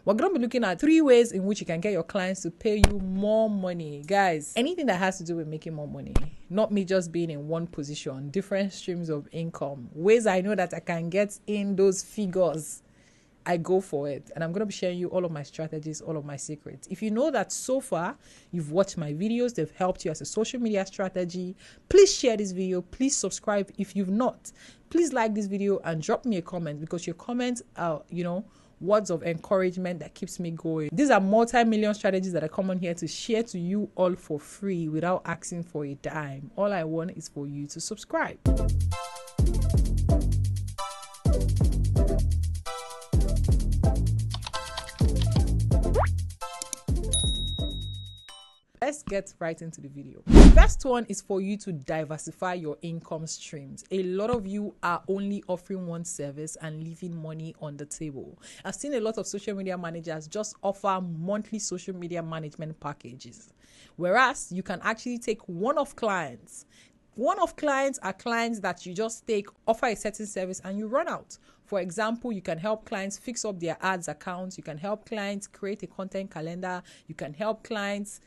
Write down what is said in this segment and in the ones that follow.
we're going to be looking at 3 ways in which you can get your clients to pay you more money. Guys, anything that has to do with making more money, not me just being in one position, different streams of income, ways I know that I can get in those figures, I go for it. And I'm going to be sharing you all of my strategies, all of my secrets. If you know that so far you've watched my videos, they've helped you as a social media strategy, please share this video. Please subscribe if you've not. Please like this video and drop me a comment, because your comments are, words of encouragement that keeps me going. These are multi-million strategies that I come on here to share to you all for free without asking for a dime. All I want is for you to subscribe. Let's get right into the video. The first one is for you to diversify your income streams. A lot of you are only offering one service and leaving money on the table. I've seen a lot of social media managers just offer monthly social media management packages, whereas you can actually take one-off clients. One-off clients are clients that you just offer a certain service and you run out. For example, you can help clients fix up their ads accounts. You can help clients create a content calendar. You can help clients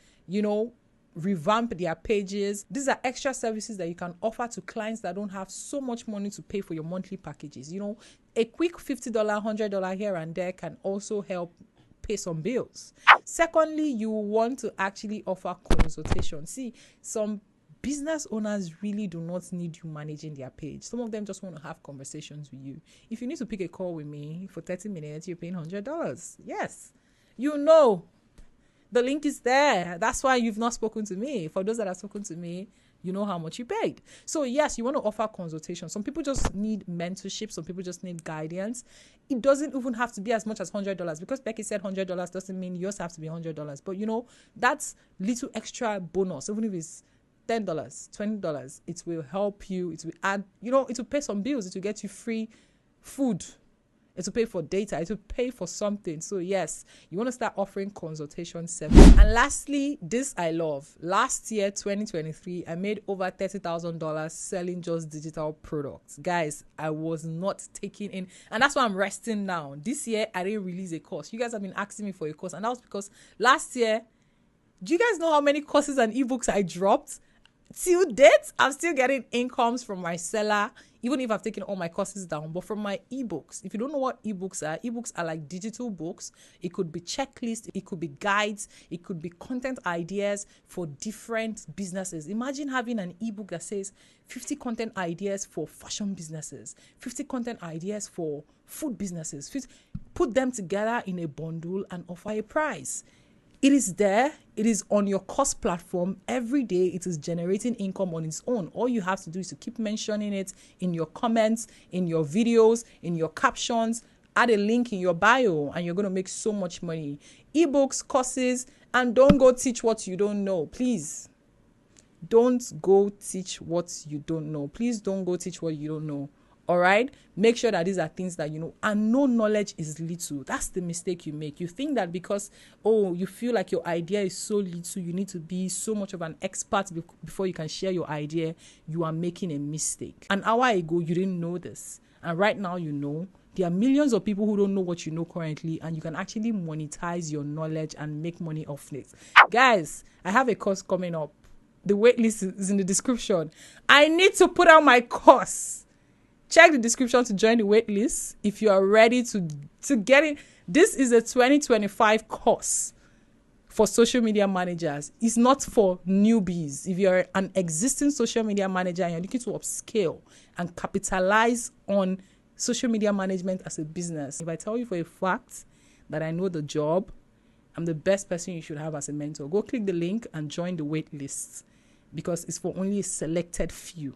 revamp their pages. These are extra services that you can offer to clients that don't have so much money to pay for your monthly packages. A quick $50, $100 here and there can also help pay some bills. Secondly, you want to actually offer consultation. See, some business owners really do not need you managing their page. Some of them just want to have conversations with you. If you need to pick a call with me for 30 minutes, you're paying $100. Yes, the link is there. That's why you've not spoken to me. For those that have spoken to me, you know how much you paid. So yes, you want to offer consultation. Some people just need mentorship. Some people just need guidance. It doesn't even have to be as much as $100, because Becky said $100 doesn't mean yours have to be $100. But that's little extra bonus. Even if it's $10, $20, it will help you. It will add, it will pay some bills. It will get you free food. It will pay for data. It will pay for something. So yes, you want to start offering consultation service. And lastly, this I love. Last year, 2023, I made over $30,000 selling just digital products. Guys, I was not taking in, and that's why I'm resting now. This year, I didn't release a course. You guys have been asking me for a course, and that was because last year, do you guys know how many courses and ebooks I dropped? Till date, I'm still getting incomes from my seller, even if I've taken all my courses down. But from my ebooks, if you don't know what ebooks are like digital books. It could be checklists, it could be guides, it could be content ideas for different businesses. Imagine having an ebook that says 50 content ideas for fashion businesses, 50 content ideas for food businesses. Put them together in a bundle and offer a price. It is there. It is on your course platform. Every day it is generating income on its own. All you have to do is to keep mentioning it in your comments, in your videos, in your captions. Add a link in your bio and you're going to make so much money. Ebooks, courses, and don't go teach what you don't know. Please. Don't go teach what you don't know. Please don't go teach what you don't know. All right, make sure that these are things that you know, and no knowledge is little. That's the mistake you make. You think that because, you feel like your idea is so little, you need to be so much of an expert before you can share your idea. You are making a mistake. An hour ago, you didn't know this. And right now, you know. There are millions of people who don't know what you know currently, and you can actually monetize your knowledge and make money off it. Guys, I have a course coming up. The waitlist is in the description. I need to put out my course. Check the description to join the wait list if you are ready to get it. This is a 2025 course for social media managers. It's not for newbies. If you're an existing social media manager and you're looking to upscale and capitalize on social media management as a business, if I tell you for a fact that I know the job, I'm the best person you should have as a mentor. Go click the link and join the wait list, because it's for only a selected few.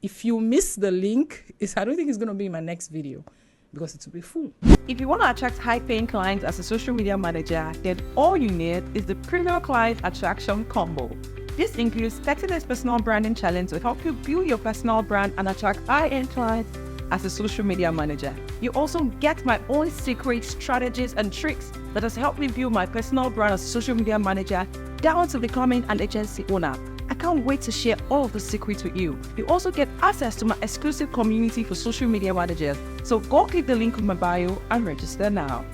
If you miss the link, I don't think it's going to be in my next video, because it will be full. If you want to attract high-paying clients as a social media manager, then all you need is the Premium Client Attraction Combo. This includes 30 days personal branding challenge to help you build your personal brand and attract high-end clients as a social media manager. You also get my own secret strategies and tricks that has helped me build my personal brand as a social media manager down to becoming an agency owner. I can't wait to share all of the secrets with you. You also get access to my exclusive community for social media managers. So go click the link in my bio and register now.